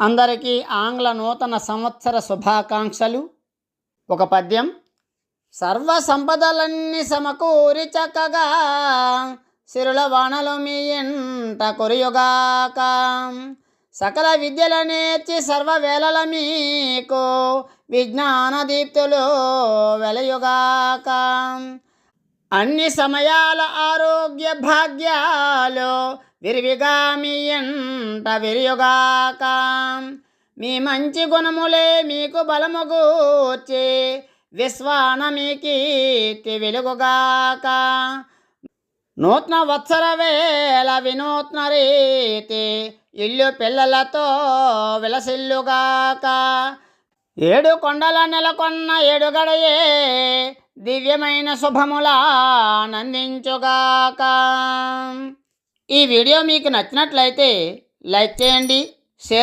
అందరికీ ఆంగ్ల నూతన సంవత్సర శుభాకాంక్షలు. ఒక పద్యం. సర్వ సంపదలన్నీ సమకూరి చక్కగా సిరుల వానలు మీ ఎంట కురియుగాక. సకల విద్యల నేర్చి సర్వవేళల మీకు విజ్ఞాన దీప్తులు వెలయుగాక. అన్ని సమయాల ఆరోగ్య భాగ్యాలు విరివిగా మీ ఎంట విరియుగాక. మీ మంచి గుణములే మీకు బలముగూర్చి విశ్వాన మీ కీర్తి వెలుగుగాక. నూతన వత్సర వేళ వినూత్న రీతి ఇల్లు పిల్లలతో విలసిల్లుగాక. 7 కొండల నెలకొన్న 7 గడయే దివ్యమైన శుభములా నందించుగాక. ఈ వీడియో మీకు నచ్చినట్లయితే లైక్ చేయండి, షేర్